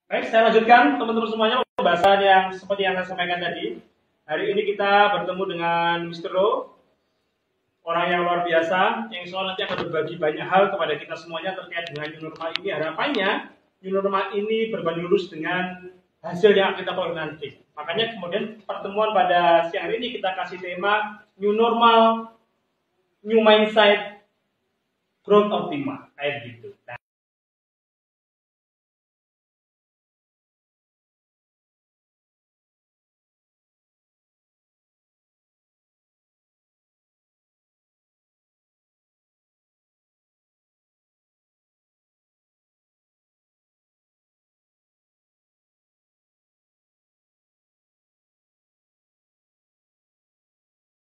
Baik, saya lanjutkan teman-teman semuanya pembahasan yang seperti yang saya sampaikan tadi. Hari ini kita bertemu dengan Mr. Ro, orang yang luar biasa, yang insya Allah nanti akan berbagi banyak hal kepada kita semuanya terkait dengan new normal ini. Harapannya, new normal ini berbanding lurus dengan hasil yang kita peroleh nanti. Makanya kemudian pertemuan pada siang hari ini kita kasih tema new normal, new mindset, growth optimal, kayak gitu.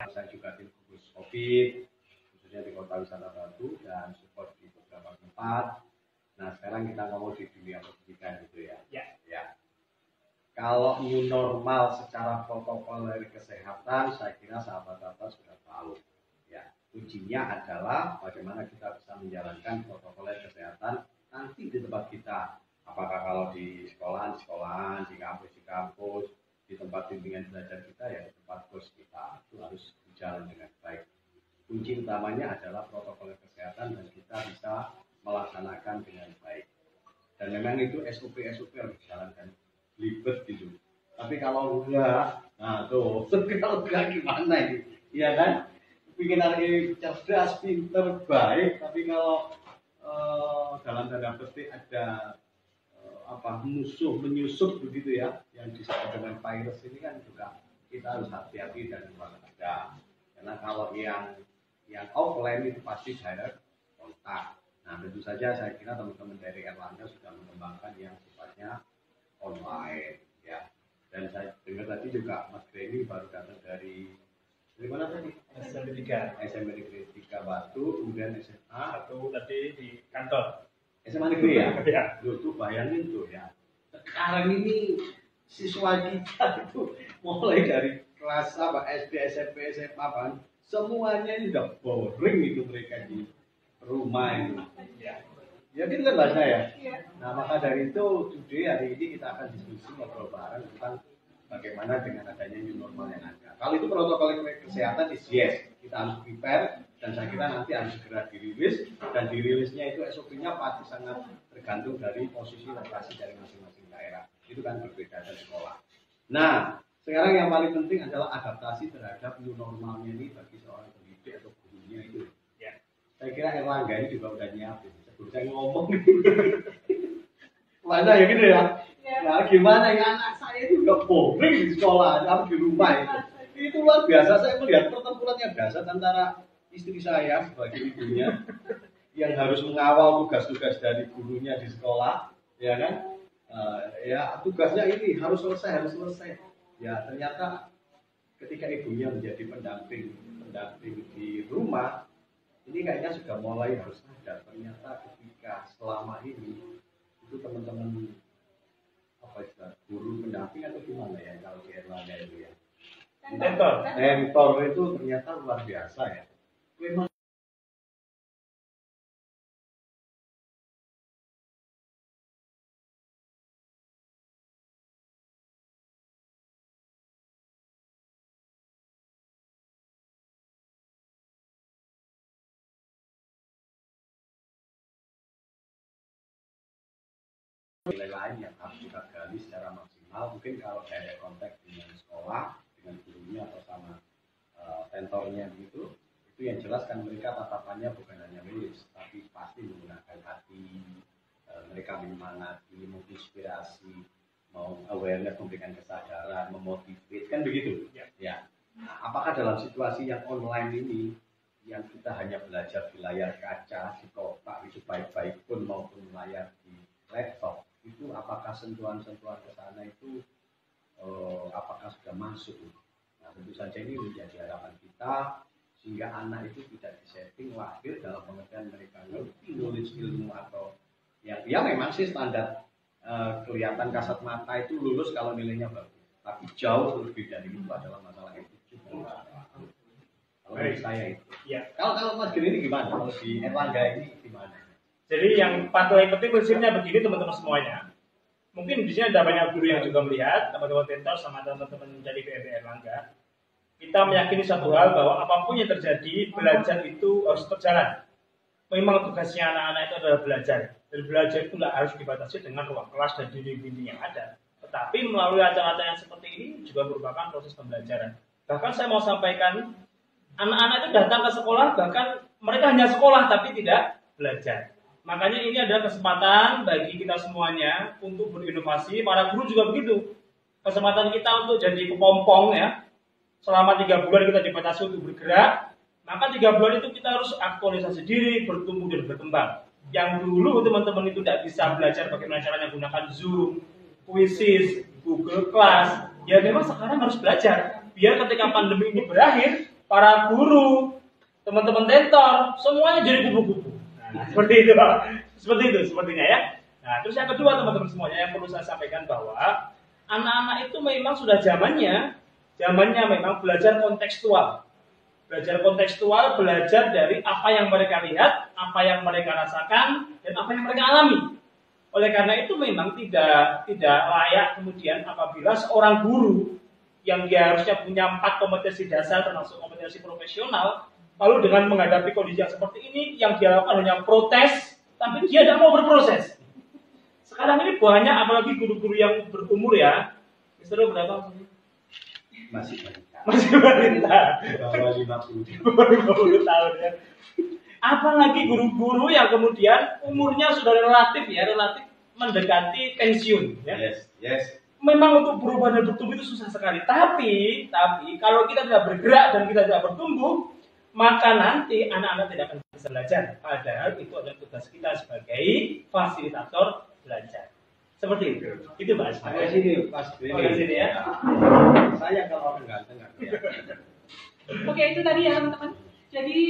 Nah, saya juga tim gugus COVID, khususnya di Kota Wisata Batu dan support di beberapa tempat. Nah, sekarang kita ngomong di dunia pendidikan gitu ya. Ya. Kalau new normal secara protokol dari kesehatan, saya kira sahabat-sahabat sudah tahu. Ya, kuncinya adalah bagaimana kita bisa menjalankan protokol kesehatan nanti di tempat kita. Apakah kalau di sekolahan, di kampus, di tempat bimbingan belajar kita, ya di tempat kos kita, itu harus berjalan dengan baik. Kunci utamanya adalah protokol kesehatan dan kita bisa melaksanakan dengan baik. Dan memang itu SOP harus dijalankan, ribet gitu. Tapi kalau enggak, nah tuh, kalau enggak gimana ini? Iya kan? Pikiran ini cerdas, pinter, baik, tapi kalau dalam tanda petik ada musuh menyusup begitu ya, yang disebut dengan virus ini kan juga kita harus hati-hati dan waspada. Karena kalau yang offline itu pasti direct kontak. Nah, tentu saja saya kira teman-teman dari Erlangga sudah mengembangkan yang sifatnya online ya. Dan saya dengar tadi juga Mas Greni baru datang dari mana tadi? SMP 3 Batu, kemudian SMA satu tadi di kantor. SMA negeri ya? Ya. Loh, tuh bayangin tuh ya. Sekarang ini siswa kita itu mulai dari kelas SD, SMP, SMA kan, semuanya ini udah boring itu mereka di rumah itu. Ya gitu kan bahasa ya. Nah, maka dari itu today hari ini kita akan diskusi ngobrol bareng tentang bagaimana dengan adanya new normal yang ada. Kalau itu protokol kesehatan is yes, kita harus prepare dan saya kira nanti harus segera dirilis dan dirilisnya itu SOP-nya pasti sangat tergantung dari posisi lokasi dari masing-masing daerah. Itu kan berbeda dari sekolah. Nah, sekarang yang paling penting adalah adaptasi terhadap new normalnya ini bagi seorang pendidik atau gurunya itu. Ya. Saya kira Erlangga ini juga udah nyiapin. Sebelum saya ngomong, mana ya gitu ya? Nah, gimana ya anak saya itu udah boring di sekolah, harus di rumah itu. Itu luar biasa. Saya melihat pertempuran yang dahsyat antara istri saya sebagai ibunya yang harus mengawal tugas-tugas dari gurunya di sekolah, ya kan? Ya tugasnya ini harus selesai. Ya ternyata ketika ibunya menjadi pendamping di rumah, ini kayaknya sudah mulai harus sadar. Ternyata ketika selama ini itu teman-teman guru pendamping atau gimana ya kalau di Erlangga itu ya? Mentor itu ternyata luar biasa ya. Memang nilai lain yang harus kita gali secara maksimal. Mungkin kalau ada kontak dengan sekolah, dengan gurunya atau sama mentornya gitu, itu yang jelas kan mereka tatapannya bukan hanya nulis, tapi pasti menggunakan hati, mereka menyemangati, menginspirasi, mau awareness, memberikan kesadaran, memotivate, kan begitu? Ya. Nah, apakah dalam situasi yang online ini, yang kita hanya belajar di layar kaca, di kotak, itu baik-baik pun maupun layar di laptop, itu apakah sentuhan-sentuhan ke sana itu apakah sudah masuk? Nah, tentu saja ini menjadi harapan kita sehingga anak itu tidak disetting lahir dalam pengertian mereka nulis ilmu atau ya memang sih standar kelihatan kasat mata itu lulus kalau nilainya bagus, tapi jauh lebih dari itu adalah masalah etik juga. Kalau menurut saya itu. Ya. Kalau Mas Giri ini gimana? Kalau di Erlangga ini gimana? Jadi yang paling penting prinsipnya begini teman-teman semuanya. Mungkin di sini ada banyak guru yang juga melihat, teman-teman mentor sama teman-teman dari BMB Erlangga. Kita meyakini satu hal bahwa apapun yang terjadi, belajar itu harus berjalan. Memang tugasnya anak-anak itu adalah belajar. Dan belajar itu tidak harus dibatasi dengan ruang kelas dan dinding-dinding yang ada. Tetapi melalui acara-acara yang seperti ini juga merupakan proses pembelajaran. Bahkan saya mau sampaikan, anak-anak itu datang ke sekolah, bahkan mereka hanya sekolah tapi tidak belajar. Makanya ini adalah kesempatan bagi kita semuanya untuk berinovasi. Para guru juga begitu. Kesempatan kita untuk jadi kepompong ya. Selama 3 bulan kita dibatasi untuk bergerak. Maka 3 bulan itu kita harus aktualisasi diri, bertumbuh dan berkembang. Yang dulu teman-teman itu tidak bisa belajar bagaimana caranya gunakan Zoom, Quizzes, Google Class. Ya memang sekarang harus belajar. Biar ketika pandemi ini berakhir, para guru, teman-teman tentor, semuanya jadi kubu-kubu. Nah, seperti itu sepertinya ya. Nah, terus yang kedua teman-teman semuanya yang perlu saya sampaikan bahwa anak-anak itu memang sudah zamannya memang belajar kontekstual. Belajar kontekstual, belajar dari apa yang mereka lihat, apa yang mereka rasakan, dan apa yang mereka alami. Oleh karena itu memang tidak layak kemudian apabila seorang guru yang dia harusnya punya 4 kompetensi dasar termasuk kompetensi profesional, lalu dengan menghadapi kondisi yang seperti ini, yang dia lakukan hanya protes, tapi dia tidak mau berproses. Sekarang ini banyak, apalagi guru-guru yang berumur ya, Mister berapa? Masih balita. Bawah 50 tahun ya. Apalagi guru-guru yang kemudian umurnya sudah relatif mendekati pensiun. Ya. Yes. Memang untuk berubah dan bertumbuh itu susah sekali. Tapi kalau kita tidak bergerak dan kita tidak bertumbuh, maka nanti anak-anak tidak akan bisa belajar. Padahal itu adalah tugas kita sebagai fasilitator belajar. Seperti itu. Itu Mas. Saya sini Mas. Sini ya. Saya kalau orang ganteng nggak kelihatan. Oke, itu tadi ya teman-teman. Jadi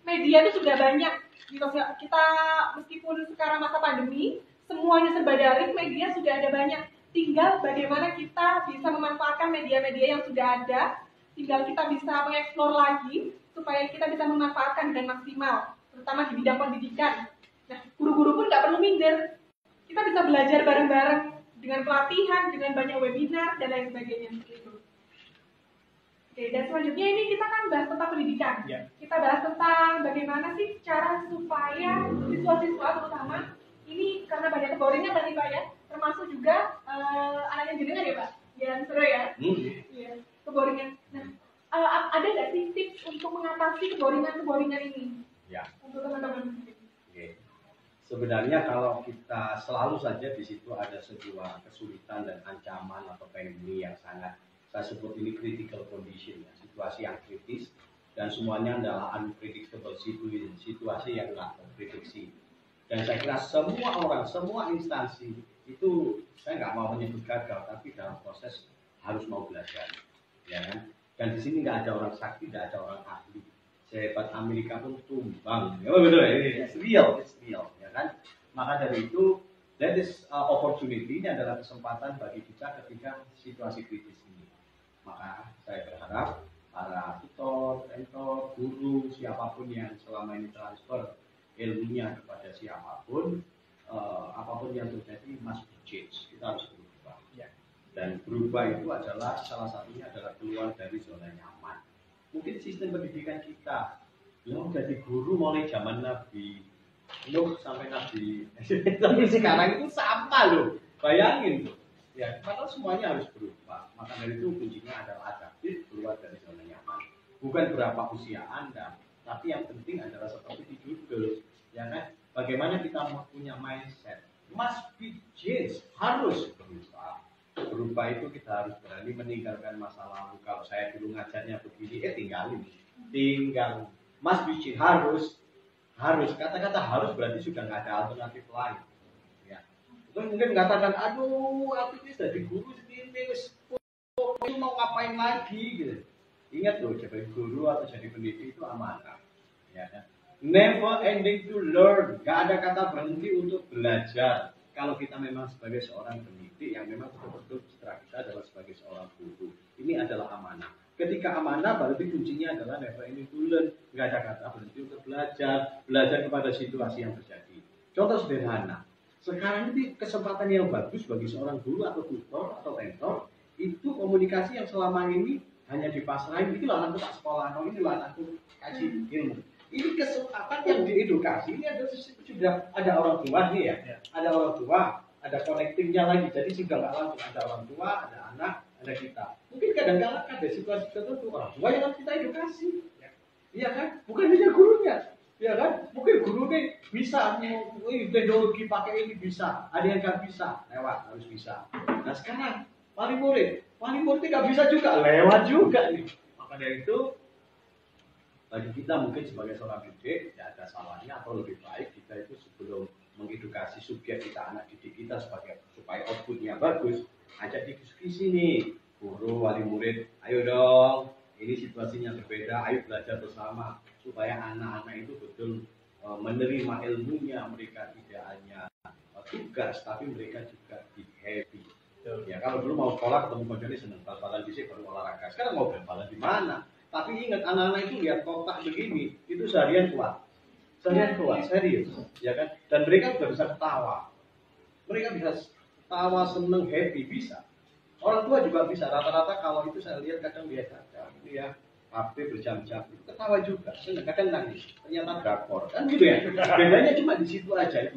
media itu sudah banyak. Kita meskipun sekarang masa pandemi, semuanya serba daring, media sudah ada banyak. Tinggal bagaimana kita bisa memanfaatkan media-media yang sudah ada. Tinggal kita bisa mengeksplor lagi supaya kita bisa memanfaatkan dengan maksimal, terutama di bidang pendidikan. Nah, guru-guru pun nggak perlu minder. Kita bisa belajar bareng-bareng dengan pelatihan, dengan banyak webinar dan lain sebagainya. Oke, dan selanjutnya ini kita kan bahas tentang pendidikan. Ya. Kita bahas tentang bagaimana sih cara supaya siswa-siswa terutama ini karena banyak keboringan tadi Pak ya, termasuk juga anaknya jenengan ya Pak, yang seru ya. Iya, keboringan. Nah, ada nggak sih tips untuk mengatasi keboringan ini? Ya. Untuk teman-teman. Oke. Sebenarnya kalau kita selalu saja di situ ada sebuah kesulitan dan ancaman atau pandemi yang sangat, saya sebut ini critical condition ya, situasi yang kritis dan semuanya adalah unpredictable situasi yang nggak terprediksi. Dan saya kira semua orang, semua instansi itu saya nggak mau menyebut gagal, tapi dalam proses harus mau belajar, ya kan? Dan di sini nggak ada orang sakti, nggak ada orang ahli. Sehebat Amerika pun tumbang. Ya betul, it's real, ya kan? Maka dari itu, that is opportunity, ini adalah kesempatan bagi kita ketika situasi kritis ini. Maka saya berharap para tutor, mentor, guru, siapapun yang selama ini transfer ilmunya kepada siapapun, apapun yang terjadi must be change. Kita harus berubah. Ya. Dan berubah itu adalah salah satunya adalah keluar dari zona nyaman. Mungkin sistem pendidikan kita yang jadi guru mulai zaman Nabi Nuh sampai Nabi tapi sekarang itu sama loh, bayangin loh ya, maka semuanya harus berubah. Maka dari itu kuncinya adalah adaptif, keluar dari zona nyaman. Bukan berapa usia Anda, tapi yang penting adalah seperti di judul ya kan, bagaimana kita punya mindset must be change, harus berubah. Berubah itu kita harus berani meninggalkan masa lalu. Kalau saya dulu ngajarnya begini, tinggal must be change, harus kata-kata harus berarti sudah nggak ada alternatif lain ya. Itu mungkin mengatakan aduh aku ini jadi guru segini mau ngapain lagi gitu. Ingat loh, jadi guru atau jadi pendidik itu amanah ya kan? Never ending to learn, gak ada kata berhenti untuk belajar. Kalau kita memang sebagai seorang pendidik yang memang betul-betul citra kita adalah sebagai seorang guru, ini adalah amanah. Ketika amanah berarti kuncinya adalah never ending to learn, nggak ada kata berhenti untuk belajar kepada situasi yang terjadi. Contoh sederhana, Sekarang ini kesempatan yang bagus bagi seorang guru atau tutor atau mentor itu komunikasi yang selama ini hanya dipasrahin, itu lah anakku tak sekolah, ini lah anakku kasih ilmu. Ini kesempatan yang diedukasi, ini ada sudah ada orang tua nih ya, ada orang tua, ada connectingnya lagi, jadi sudah nggak langsung ada orang tua, ada anak, ada kita. Mungkin kadang-kadang ada situasi tertentu orang tua yang harus kita edukasi, iya kan? Bukan hanya gurunya, ya kan? Mungkin guru nih bisa, teknologi pakai ini bisa, ada yang nggak bisa, lewat harus bisa. Nah sekarang wali murid nggak bisa juga, lewat juga nih. Maka dari itu bagi kita mungkin sebagai seorang didik tidak ada salahnya atau lebih baik kita itu sebelum mengedukasi subjek kita, anak didik kita supaya outputnya bagus, ajak diskusi nih guru wali murid, ayo dong ini situasinya berbeda, ayo belajar bersama supaya anak-anak itu betul menerima ilmunya, mereka tidak hanya tugas tapi mereka juga di happy. Ya kalau dulu mau sekolah ketemu konjoni seneng bal-balan fisik baru olahraga, sekarang mau bal-balan di mana? Tapi ingat anak-anak itu lihat kotak begini, itu seharian kuat, serius, ya kan? Dan mereka sudah bisa ketawa, mereka bisa ketawa, seneng, happy, bisa. Orang tua juga bisa, rata-rata kalau itu saya lihat kadang dia kadang ya, HP berjam-jam, itu ketawa juga, kadang nangis, ternyata drakor, kan gitu ya. Bedanya cuma di situ aja,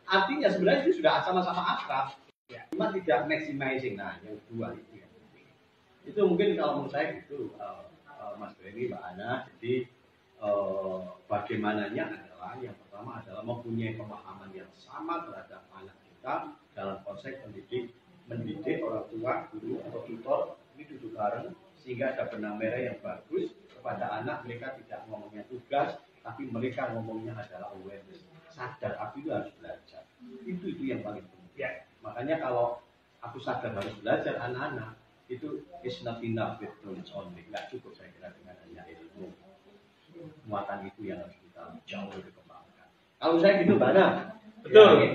Artinya sebenarnya itu sudah sama-sama akrab, cuma tidak maximizing. Nah, yang kedua itu ya. Itu mungkin kalau menurut saya itu Mas Benny, Mbak Ana. Jadi bagaimananya adalah yang pertama adalah mempunyai pemahaman yang sama terhadap anak kita dalam konsep mendidik orang tua, guru atau tutor ini duduk bareng sehingga ada benang merah yang bagus kepada anak. Mereka tidak ngomongnya tugas, tapi mereka ngomongnya adalah awareness, sadar aku itu harus belajar. Itu yang paling penting. Makanya kalau aku sadar harus belajar, anak-anak itu is not enough with knowledge only, nggak cukup saya kira dengan hanya ilmu. Muatan itu yang harus kita jauh lebih kembangkan. Kalau saya gitu mana? Betul. Ya.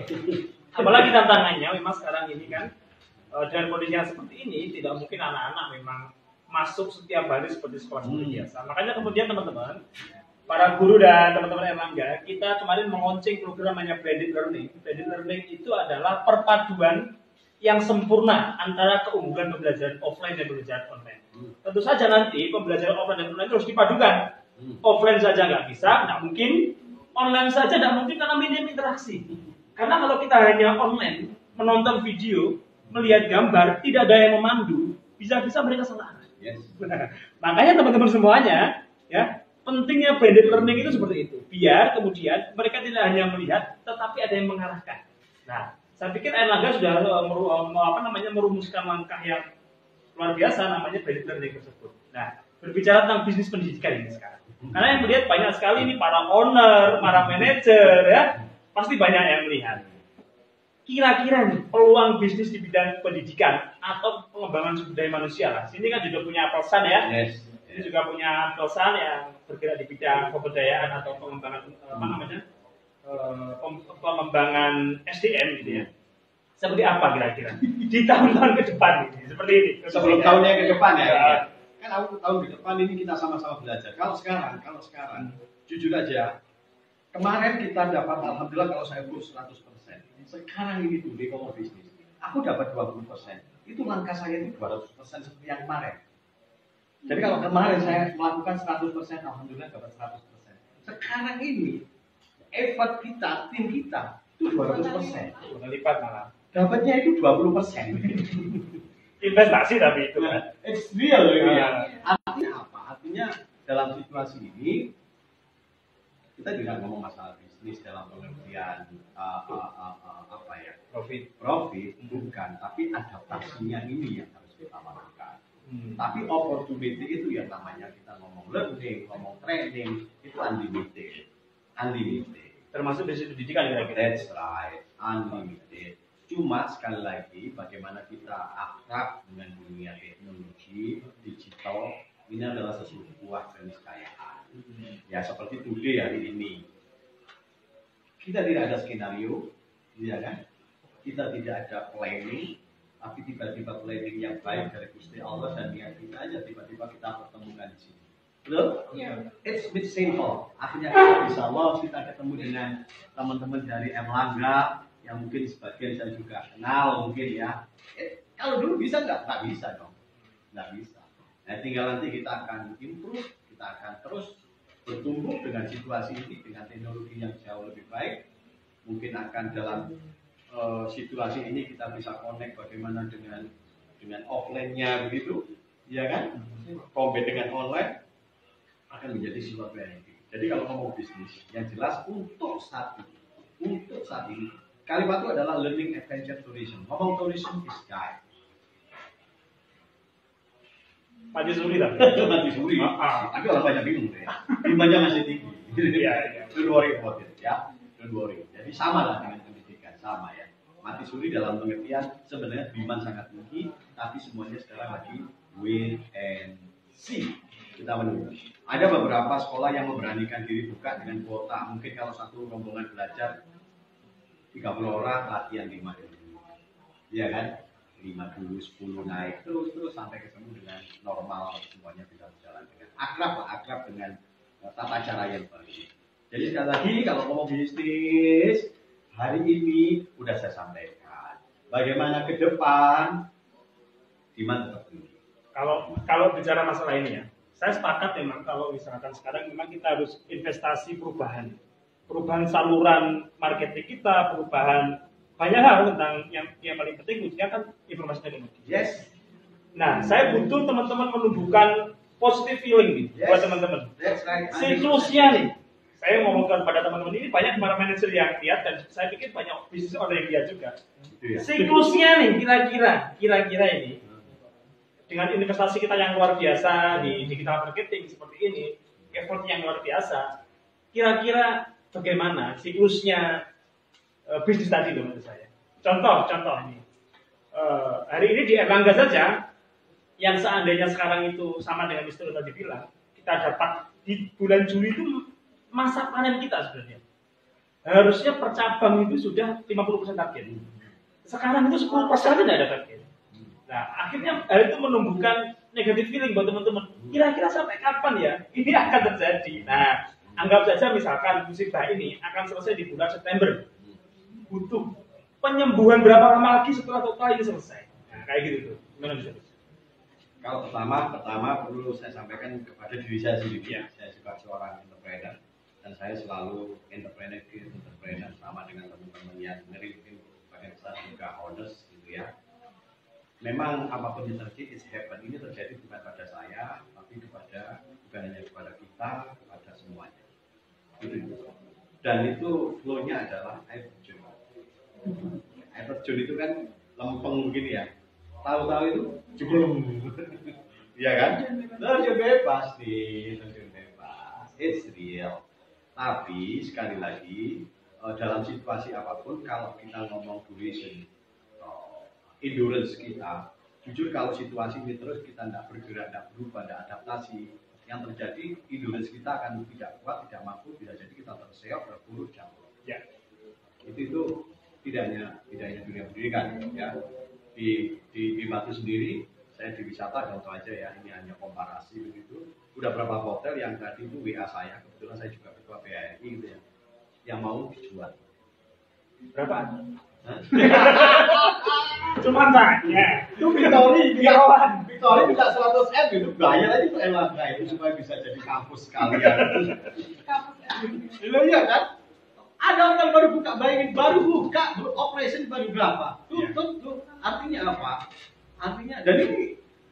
Apalagi tantangannya memang sekarang ini kan dengan kondisi yang seperti ini tidak mungkin anak-anak memang masuk setiap hari seperti sekolah biasa. Makanya kemudian teman-teman, para guru dan teman-teman Erlangga, kita kemarin mengonceng program namanya Blended Learning. Blended Learning itu adalah perpaduan yang sempurna antara keunggulan pembelajaran offline dan pembelajaran online. Tentu saja nanti pembelajaran offline dan online harus dipadukan. Offline saja nggak bisa, nggak mungkin. Online saja nggak mungkin karena minim interaksi. Karena kalau kita hanya online, menonton video, melihat gambar, tidak ada yang memandu, bisa-bisa mereka salah arah. Makanya teman-teman semuanya, ya pentingnya blended learning itu seperti itu. Biar kemudian mereka tidak hanya melihat, tetapi ada yang mengarahkan. Nah, saya pikir Erlangga sudah merumuskan langkah yang luar biasa namanya blended learning tersebut. Nah, berbicara tentang bisnis pendidikan ini sekarang. Karena yang melihat banyak sekali ini para owner, para manajer ya, pasti banyak yang melihat. Kira-kira nih peluang bisnis di bidang pendidikan atau pengembangan sumber daya manusia lah. Sini kan juga punya pesan ya. Ini juga punya pesan yang bergerak di bidang pemberdayaan atau pengembangan pengembangan SDM gitu ya. Seperti apa kira-kira di tahun-tahun ke depan ini? Seperti ini. Sebelum tahunnya ke depan ya. Kan tahun ke depan ini kita sama-sama belajar. Kalau sekarang jujur aja, kemarin kita dapat alhamdulillah kalau saya full 100%. Sekarang ini tuh di Komo bisnis, aku dapat 20%. Itu langkah saya itu 200% seperti yang kemarin. Jadi kalau kemarin saya melakukan 100%, alhamdulillah dapat 100%. Sekarang ini effort kita, tim kita itu 200%. Lipat malah. Dapatnya itu 20%. Investasi tapi itu kan. It's real ini ya. Artinya apa? Artinya dalam situasi ini kita tidak ngomong masalah bisnis dalam pengertian profit bukan, tapi adaptasinya ini yang harus kita lakukan. Tapi opportunity itu yang namanya kita ngomong learning, ngomong training itu unlimited. Termasuk bisnis pendidikan kira-kira. That's right, unlimited. Cuma sekali lagi bagaimana kita akrab dengan dunia teknologi digital ini adalah sebuah keniscayaan. Ya seperti today hari ini kita tidak ada skenario, ya kan? Kita tidak ada planning, tapi tiba-tiba planning yang baik dari Gusti Allah dan niat kita aja tiba-tiba kita pertemukan di sini. Betul? Iya. It's bit simple. Akhirnya kita bisa lolos, kita ketemu dengan teman-teman dari Erlangga yang mungkin sebagian saya juga kenal mungkin ya. Kalau dulu bisa nggak? Nggak bisa dong. Nggak bisa. Nah, tinggal nanti kita akan improve, kita akan terus bertumbuh dengan situasi ini, dengan teknologi yang jauh lebih baik. Mungkin akan dalam situasi ini kita bisa connect bagaimana dengan offline-nya begitu, ya kan? Compete dengan online akan menjadi sesuatu yang penting. Jadi kalau ngomong bisnis, yang jelas untuk saat ini, kalimat itu adalah learning adventure tourism. Ngomong tourism is guide. Maju suri tapi. Maju suri. Tapi orang banyak bingung ya. Demandnya masih tinggi. Iya. Don't worry about it ya. Don't worry. Jadi sama lah dengan pendidikan, sama ya. Mati suri dalam pengertian sebenarnya demand sangat tinggi, tapi semuanya sekarang lagi wait and see. Kita menunggu. Ada beberapa sekolah yang memberanikan diri buka dengan kuota. Mungkin kalau satu rombongan belajar 30 orang, latihan 5 dulu. Iya kan? 5 dulu, 10 naik terus sampai ketemu dengan normal, semuanya bisa berjalan dengan akrab dengan tata cara yang baru. Jadi sekali lagi kalau ngomong bisnis hari ini udah saya sampaikan. Bagaimana ke depan? Demand tetap tinggi. Kalau bicara masalah ini ya, saya sepakat memang kalau misalkan sekarang memang kita harus investasi perubahan saluran marketing kita, perubahan banyak hal tentang yang paling penting khususnya kan informasi teknologi. Yes. Nah, saya butuh teman-teman menumbuhkan positive feeling nih buat teman-teman. That's right. Siklusnya nih, saya ngomong kepada teman-teman ini banyak para manajer yang lihat dan saya pikir banyak bisnis orang yang lihat juga. Ya. Siklusnya nih kira-kira ini dengan investasi kita yang luar biasa di digital marketing seperti ini, effort yang luar biasa, kira-kira bagaimana siklusnya bisnis tadi loh menurut saya. Contoh ini, hari ini di Erlangga saja, yang seandainya sekarang itu sama dengan Mr. tadi bilang, kita dapat di bulan Juli itu masa panen kita sebenarnya. Harusnya per cabang itu sudah 50% target. Sekarang itu 10% tidak ada target. Nah, akhirnya hal itu menumbuhkan negatif feeling buat teman-teman. Kira-kira sampai kapan ya ini akan terjadi? Nah, anggap saja misalkan musibah ini akan selesai di bulan September. Butuh penyembuhan berapa lama lagi setelah total ini selesai? Nah, kayak gitu tuh. Gimana bisa? Kalau pertama perlu saya sampaikan kepada diri saya sendiri. Ya. Saya sebagai seorang entrepreneur dan saya selalu entrepreneur sama dengan teman-teman yang ngeritin bagian besar juga honest gitu ya. Memang apapun yang terjadi is happen. Ini terjadi bukan pada saya, tapi bukan hanya kepada kita, kepada semuanya. Itu. Dan itu flow-nya adalah air terjun. Air terjun itu kan lempeng begini ya. Tahu-tahu itu jeblum. Iya kan? Terjun bebas nih, terjun bebas. It's real. Tapi sekali lagi dalam situasi apapun kalau kita ngomong duration, endurance kita, jujur kalau situasi ini terus kita tidak bergerak, tidak berubah, tidak adaptasi, yang terjadi endurance kita akan tidak kuat, tidak mampu, bisa jadi kita terseok, terpuruk, jatuh. Ya. Itu tidak hanya dunia pendidikan, ya. Di Batu sendiri, saya di wisata contoh aja ya, ini hanya komparasi begitu. Udah berapa hotel yang tadi itu WA saya, kebetulan saya juga ketua BRI gitu ya, yang mau dijual. Berapa? Cuma tanya. Itu Victory bisa 100 M itu bayar aja tuh Erlangga itu supaya bisa jadi kampus sekalian. Iya kan? Ada orang baru buka, bayangin baru buka, operation baru berapa? Tuh. Artinya apa? Artinya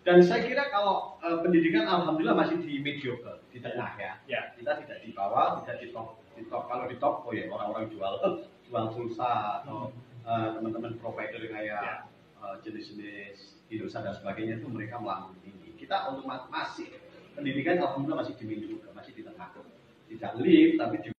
dan saya kira kalau pendidikan alhamdulillah masih di mediocre, di tengah ya. Kita tidak di bawah, tidak di top. Kalau di top, oh ya orang-orang jual pulsa atau teman-teman provider kayak jenis-jenis Indonesia dan sebagainya itu mereka melambung tinggi. Kita untuk masih pendidikan alhamdulillah masih di mediocre, masih di tengah. Tidak lift tapi di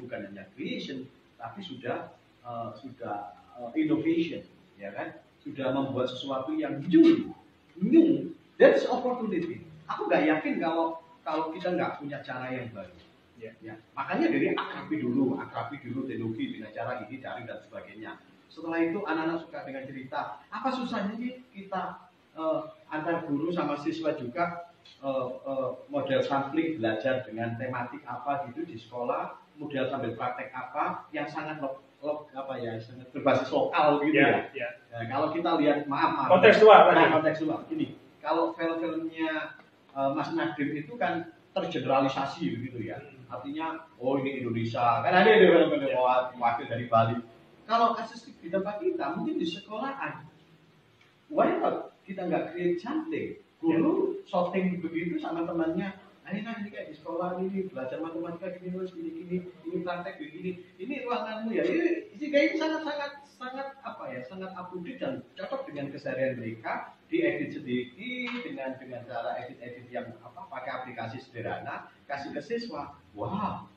bukan hanya creation, tapi sudah innovation, ya kan? Sudah membuat sesuatu yang new. That's opportunity. Aku nggak yakin kalau kita nggak punya cara yang baru. Ya. Makanya dari akrabi dulu teknologi dengan cara ini, daring dan sebagainya. Setelah itu anak-anak suka dengan cerita. Apa susahnya sih kita antar guru sama siswa juga model sampling belajar dengan tematik apa gitu di sekolah, model sambil praktek apa yang sangat sangat berbasis lokal gitu ya. Nah, kalau kita lihat maaf kontekstual. Ini kalau film-filmnya Mas Nadiem itu kan tergeneralisasi begitu ya. Artinya, ini Indonesia, kan ada film-film wakil dari Bali. Kalau kasus di tempat kita, mungkin di sekolahan, why not kita nggak create something? Guru shooting begitu sama temannya, ini kayak di sekolah ini belajar matematika gini, ini praktek begini, ini ruanganmu ya, ini kayaknya sangat up to date dan cocok dengan keseharian mereka, diedit sedikit dengan cara edit yang pakai aplikasi sederhana, kasih ke siswa, wow.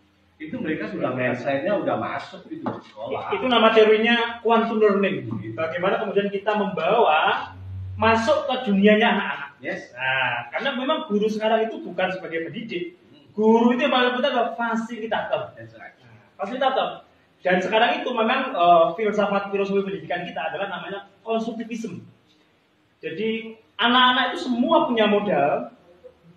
Itu mereka sudah mindset-nya udah masuk gitu di sekolah. Itu nama teorinya quantum learning. Bagaimana kemudian kita membawa masuk ke dunianya anak-anak. Yes. Nah, karena memang guru sekarang itu bukan sebagai pendidik. Guru itu yang paling penting adalah fasilitator. That's right. Fasilitator. Dan sekarang itu memang filsafat filosofi pendidikan kita adalah namanya konstruktivisme. Jadi anak-anak itu semua punya modal.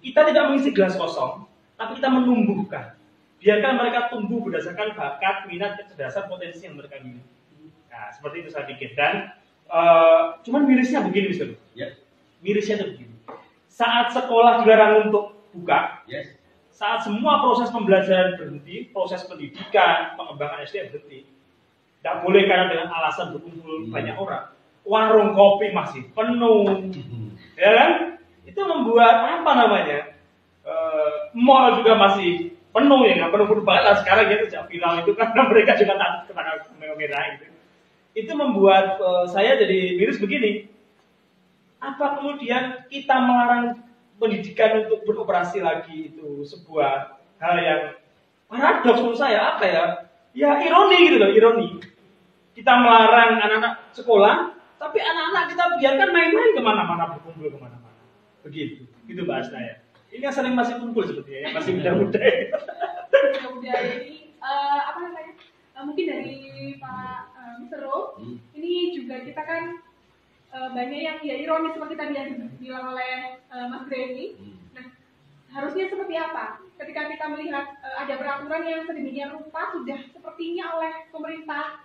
Kita tidak mengisi gelas kosong, tapi kita menumbuhkan. Biarkan mereka tumbuh berdasarkan bakat, minat, kecerdasan, potensi yang mereka miliki. Nah, seperti itu saya pikir. Dan cuman mirisnya begini, Mister. Yes. Mirisnya itu begini. Saat sekolah dilarang untuk buka, yes. Saat semua proses pembelajaran berhenti, proses pendidikan, pengembangan SDM berhenti, tidak boleh karena dengan alasan berkumpul banyak orang. Warung kopi masih penuh, ya kan? Itu membuat apa namanya? Mall juga masih penuh ya, nggak penuh banget lah sekarang ya, sejak viral itu karena mereka juga takut ketangkap merah itu. Itu membuat saya jadi miris begini. Apa kemudian kita melarang pendidikan untuk beroperasi lagi itu sebuah hal yang paradoks menurut saya, apa ya? Ya ironi gitu loh, ironi. Kita melarang anak-anak sekolah, tapi anak-anak kita biarkan main-main kemana-mana, berkumpul kemana-mana. Begitu, itu bahas saya. Ini yang sering masih kumpul sepertinya, ya, masih muda-muda. Muda-muda ini apa namanya? Mungkin dari Pak Mr. Ro, ini juga kita kan banyak yang ya ironis seperti tadi yang dibilang oleh Mas Greni. Nah, harusnya seperti apa? Ketika kita melihat ada peraturan yang sedemikian rupa sudah sepertinya oleh pemerintah,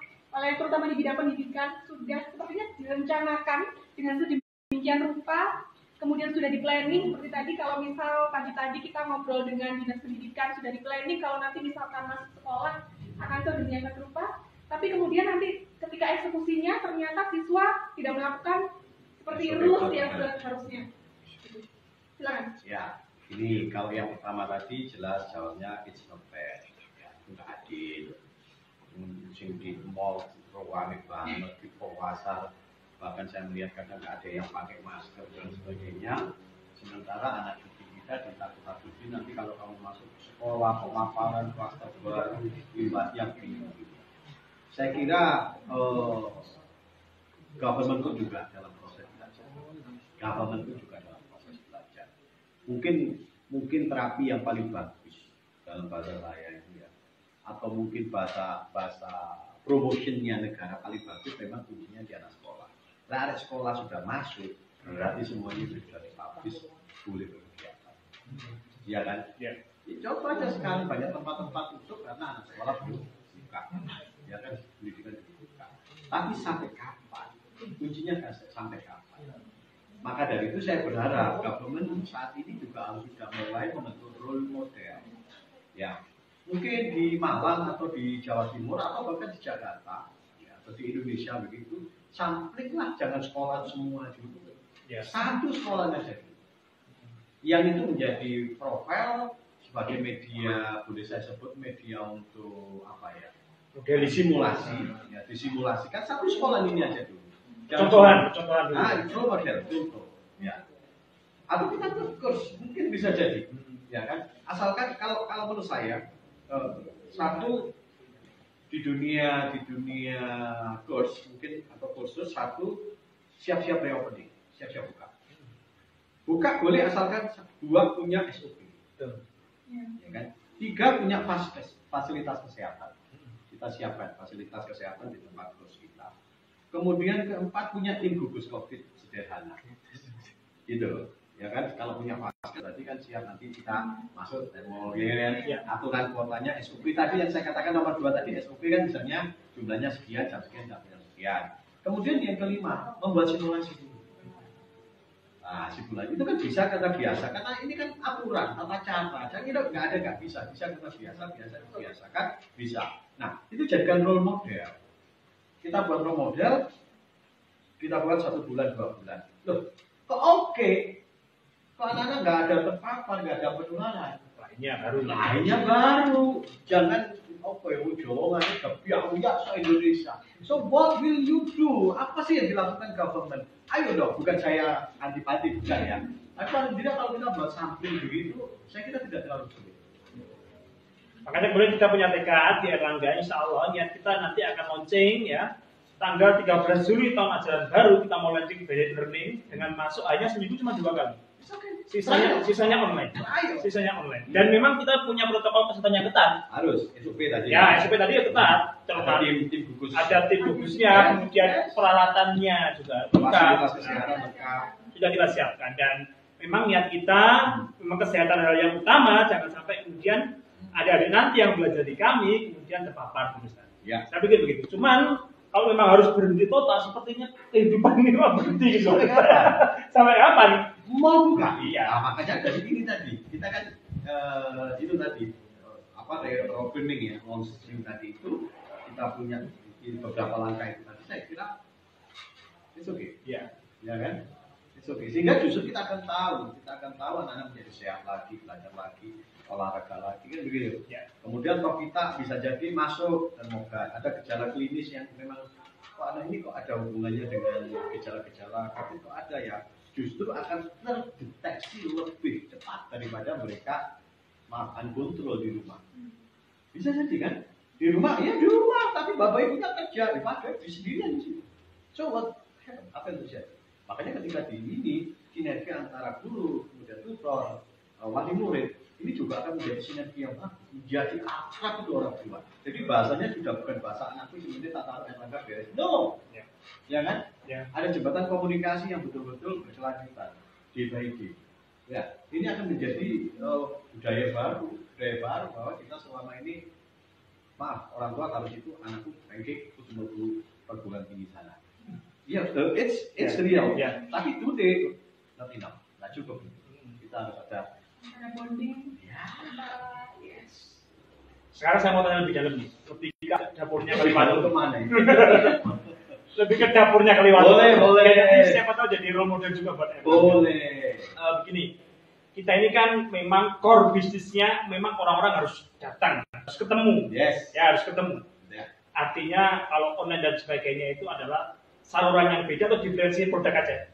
terutama di bidang pendidikan sudah sepertinya direncanakan dengan sedemikian rupa. Kemudian sudah di planning seperti tadi, kalau misal tadi kita ngobrol dengan dinas pendidikan sudah di planning kalau nanti misalkan masuk sekolah akan sedemikian rupa, tapi kemudian nanti ketika eksekusinya ternyata siswa tidak melakukan seperti rules yang sudah harusnya. Silakan. Ya, ini kalau yang pertama tadi jelas jawabnya it's not fair, ya, nggak adil. Musim di mall ramai banget, di pasar. Bahkan saya melihat kadang nggak ada yang pakai masker dan sebagainya. Sementara anak didik kita ditakut-takuti nanti kalau kamu masuk sekolah, pemaparan, kluster baru, imbasnya tinggi. Saya kira government itu juga dalam proses belajar. Mungkin terapi yang paling bagus dalam bahasa saya itu ya, atau mungkin bahasa promotionnya negara paling bagus memang kuncinya di anak sekolah. Nah, sekolah sudah masuk, berarti semuanya sudah dipublish, boleh berkegiatan. Iya kan? Ya. Coba aja sekarang banyak tempat-tempat tutup karena anak sekolah belum buka. Ya kan, pendidikan dibuka. Tapi sampai kapan? Kuncinya kan sampai kapan? Maka dari itu saya berharap government saat ini juga harus sudah mulai membentuk role model. Ya, mungkin di Malang atau di Jawa Timur atau bahkan di Jakarta, ya, atau di Indonesia begitu. Sampling lah, jangan sekolah semua dulu. Ya. Satu sekolah aja. Yang itu menjadi profil sebagai media, boleh saya sebut media untuk apa ya? Disimulasi, ya, disimulasikan satu sekolah ini aja dulu. Contohan. Nah, itu model contoh. Ya. Atau kita kurs, mungkin bisa jadi, ya kan? Asalkan kalau menurut saya satu di dunia course mungkin atau kursus satu siap-siap reopening, siap-siap buka. Buka boleh asalkan 2 punya SOP. Ya kan? 3 punya fasilitas kesehatan. Kita siapkan fasilitas kesehatan di tempat kos kita. Kemudian keempat punya tim gugus COVID sederhana. Gitu. Ya kan, kalau punya fasilitas berarti kan siap nanti kita masuk aturan kuotanya SOP tadi yang saya katakan nomor 2 tadi SOP kan misalnya jumlahnya sekian, jam sekian, jam sekian. Kemudian yang kelima membuat simulasi dulu. Nah, simulasi itu kan bisa karena biasa, karena ini kan aturan, tata cara. Jadi nggak bisa karena biasa kan bisa. Nah, itu jadikan role model. Kita buat role model, kita buat 1 bulan, 2 bulan. Loh, kok oke? Kok anak-anak nggak ada terpapar, nggak ada penularan? Lainnya baru. Jangan Jawa nggak Indonesia. So what will you do? Apa sih yang dilakukan government? Ayo dong, bukan saya antipati, bukan ya. Tapi paling tidak kalau kita buat sampling begitu, saya kira tidak terlalu sulit. Makanya kemudian kita punya tekad di Erlangga, insya Allah niat kita nanti akan launching ya. Tanggal 13 Juli tahun ajaran baru kita mau launching Beyond Learning dengan masuk hanya seminggu cuma 2 kali. Sisanya online. Dan memang kita punya protokol kesehatan yang ketat. Harus SOP tadi. Ya, SOP tadi ya ketat. Ada tim gugusnya, kemudian peralatannya juga lengkap. Sudah kita siapkan dan memang niat kita memang kesehatan hal yang utama, jangan sampai kemudian adik-adik nanti yang belajar di kami kemudian terpapar virus tadi. Ya. Saya pikir begitu. Cuman kalau memang harus berhenti total, sepertinya kehidupan ini mah berhenti gitu. Sampai kapan? Mau buka? Iya. Nah, makanya dari ini tadi kita kan itu tadi reopening ya, launching tadi itu kita punya beberapa langkah itu tadi. Saya kira it's okay. Iya. Ya kan? It's okay. Sehingga justru kita akan tahu anak-anak menjadi sehat lagi, belajar lagi, olahraga lagi kan begitu. Ya. Kemudian kalau kita bisa jadi masuk dan moga ada gejala klinis yang memang anak ini kok ada hubungannya dengan gejala-gejala COVID kok ada ya, justru akan terdeteksi lebih cepat daripada mereka makan kontrol di rumah. Bisa jadi kan? Di rumah, tapi bapak ibunya kerja, dipakai di sendirian di sini. So apa yang terjadi? Makanya ketika di ini sinergi antara guru, kemudian tutor, wali murid ini juga akan menjadi sinergi yang bagus, menjadi akrab itu orang tua. Jadi bahasanya sudah bukan bahasa anakku sebenarnya tak taruh Erlangga beres. No, ya kan? Ya. Ada jembatan komunikasi yang betul-betul berkelanjutan, day by day. Ya, ini akan menjadi budaya baru bahwa kita selama ini, maaf orang tua kalau itu anakku ranking untuk perguruan tinggi sana. Iya, it's real. Yeah. Tapi today not enough, nggak cukup. Kita harus ada bonding. Ya, yes. Sekarang saya mau tanya lebih dalam nih, lebih ke dapurnya Kalimantan kemana? Lebih ke dapurnya Kalimantan. Boleh. Siapa tahu jadi role model juga buat Boleh. Begini, kita ini kan memang core bisnisnya memang orang-orang harus datang, harus ketemu. Yes. Ya harus ketemu. Yeah. Artinya kalau online dan sebagainya itu adalah saluran yang beda atau diferensi produk aja.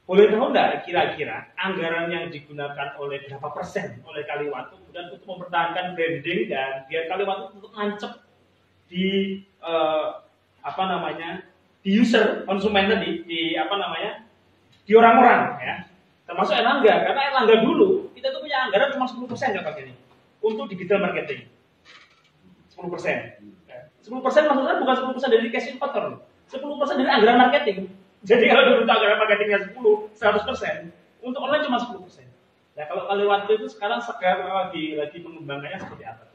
Boleh tahu nggak kira-kira anggaran yang digunakan oleh berapa persen oleh Kaliwatu dan untuk mempertahankan branding dan biar Kaliwatu untuk nancep di di user konsumen tadi di orang-orang ya, termasuk Erlangga, karena Erlangga dulu kita tuh punya anggaran cuma 10% contohnya nih untuk digital marketing 10%. 10% maksudnya bukan 10% dari cash infrastruktur, 10% dari anggaran marketing. Jadi kalau dulu anggaran marketingnya 100%, untuk online cuma 10%. Nah kalau Kaliwatu itu sekarang lagi mengembangkannya seperti apa?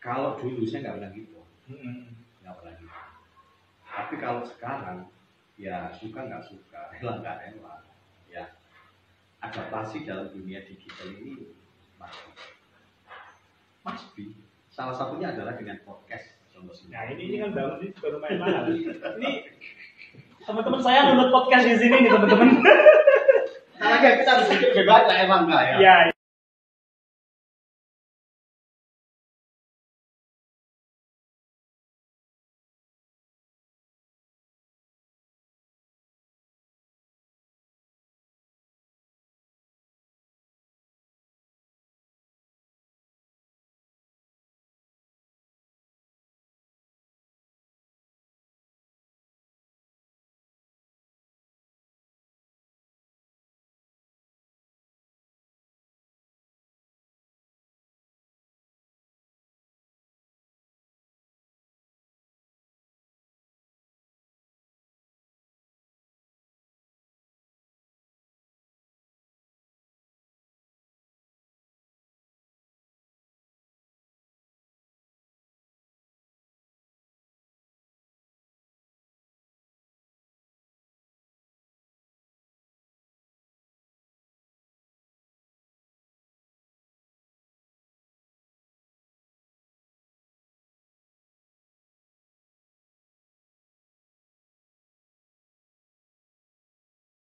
Kalau dulu saya nggak pernah gitu, nggak pernah gitu. Tapi kalau sekarang, ya suka nggak suka, rela nggak rela, ya adaptasi dalam dunia digital ini must be. Salah satunya adalah dengan podcast. Nah ini kan baru lumayan mahal. Ini teman-teman saya nonton podcast di sini nih teman-teman. Karena kita harus bebas lah emang nggak ya? Ya.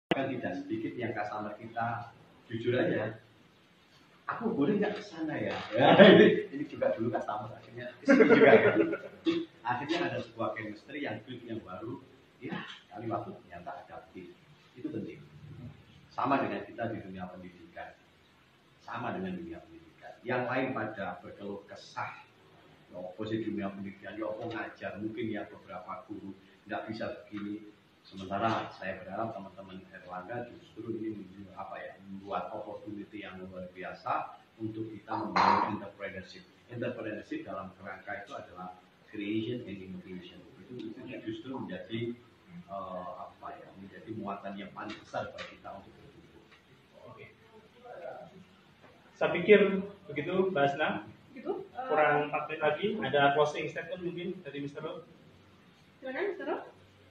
kan tidak sedikit yang customer kita jujur aja, aku boleh nggak ke sana ya? Ya ini juga dulu customer akhirnya kesini juga kan. Akhirnya ada sebuah chemistry yang klik yang baru, ya kali waktu ternyata adaptif. Itu penting. Sama dengan kita di dunia pendidikan. Sama dengan dunia pendidikan. Yang lain pada berkeluh kesah. Ya oposisi dunia pendidikan, ya apa ngajar, mungkin ya beberapa guru nggak bisa begini. Sementara saya berharap teman-teman Erlangga justru ini membuat opportunity yang luar biasa untuk kita membangun entrepreneurship. Entrepreneurship dalam kerangka itu adalah creation and innovation. Itu justru menjadi menjadi muatan yang paling besar bagi kita untuk bertumbuh. Oke. Saya pikir begitu, Mbak Asna. Gitu. Kurang 4 menit lagi. Ada closing statement mungkin dari Mr. Ro? Silakan, Mr. Ro.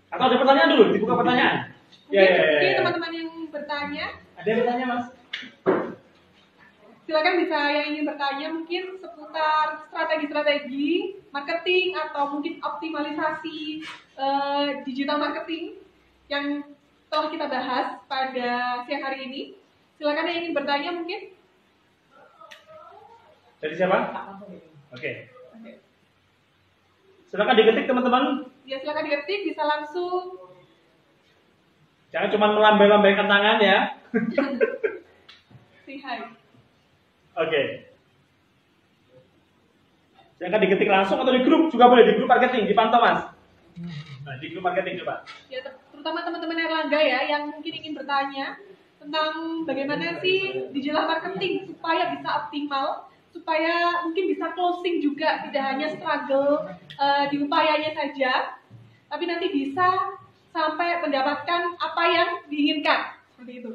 Atau ada pertanyaan dulu? Dibuka pertanyaan. Mungkin teman-teman yang bertanya. Ada yang bertanya, Mas? Silakan bisa yang ingin bertanya mungkin seputar strategi-strategi marketing atau mungkin optimalisasi digital marketing yang telah kita bahas pada siang hari ini. Silakan yang ingin bertanya mungkin. Dari siapa? Oke. Silakan diketik teman-teman. Ya silakan diketik, bisa langsung. Jangan cuma melambai-lambaikan tangan ya. Say hi. Oke. Silakan diketik langsung atau di grup juga boleh, di grup marketing dipantau Mas. Nah, di grup marketing coba. Ya terutama teman-teman Erlangga ya yang mungkin ingin bertanya tentang bagaimana sih digital marketing supaya bisa optimal, supaya mungkin bisa closing juga, tidak hanya struggle di upayanya saja, tapi nanti bisa sampai mendapatkan apa yang diinginkan, seperti itu.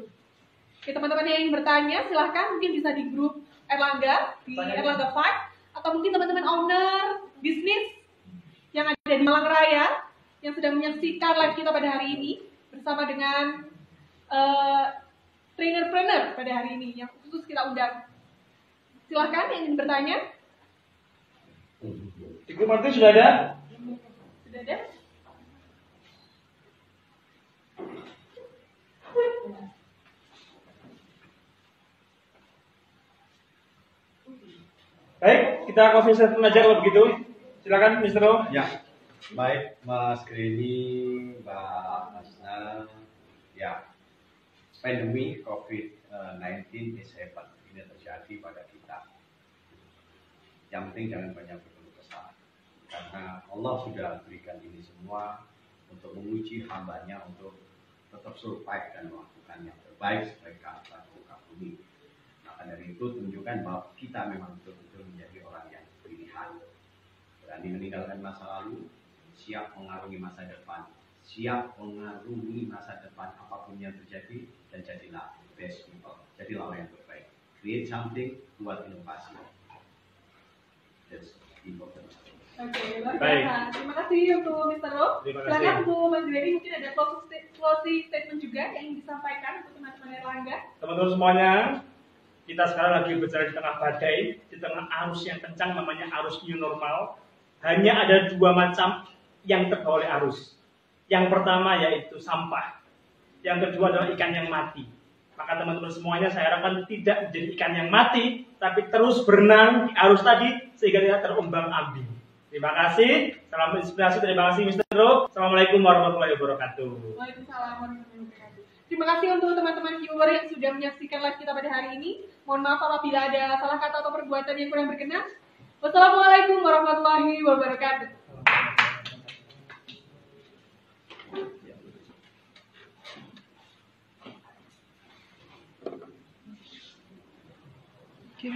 Oke, teman-teman yang ingin bertanya, silahkan mungkin bisa di grup Erlangga, di Erlangga 5, atau mungkin teman-teman owner bisnis yang ada di Malang Raya, yang sedang menyaksikan live kita pada hari ini, bersama dengan trainer-trainer pada hari ini, yang khusus kita undang. Silahkan yang ingin bertanya. Di grup marketing sudah ada? Sudah ada? Baik, kita closing statement aja kalau begitu. Silakan Mr. Ro. Ya, baik Mas Greni, Mbak Asna. Ya, pandemi COVID-19 is happen. Ini terjadi pada kita. Yang penting jangan banyak berkeluh kesah. Karena Allah sudah berikan ini semua untuk menguji hambanya untuk tetap survive dan melakukan yang terbaik sebagai atas muka bumi. Maka dari itu tunjukkan bahwa kita memang betul-betul menjadi orang yang pilihan. Berani meninggalkan masa lalu, siap mengarungi masa depan. Siap mengarungi masa depan apapun yang terjadi, dan jadilah best people. Jadilah orang yang terbaik. Create something, buat inovasi. That's important. Oke, luar biasa. Terima kasih untuk Mr. Ro. Silakan untuk Mas Greni, mungkin ada closing statement juga yang ingin disampaikan untuk teman-teman Erlangga. Teman-teman semuanya, kita sekarang lagi berjalan di tengah badai, di tengah arus yang kencang, namanya arus new normal. Hanya ada 2 macam yang terbawa oleh arus. Yang pertama yaitu sampah. Yang kedua adalah ikan yang mati. Maka teman-teman semuanya saya harapkan tidak menjadi ikan yang mati, tapi terus berenang di arus tadi sehingga tidak terombang-ambing. Terima kasih. Salam inspirasi. Terima kasih Mr. Ro. Assalamualaikum warahmatullahi wabarakatuh. Waalaikumsalam warahmatullahi wabarakatuh. Terima kasih untuk teman-teman viewer yang sudah menyaksikan live kita pada hari ini. Mohon maaf apabila ada salah kata atau perbuatan yang kurang berkenan. Wassalamualaikum warahmatullahi wabarakatuh. Oke,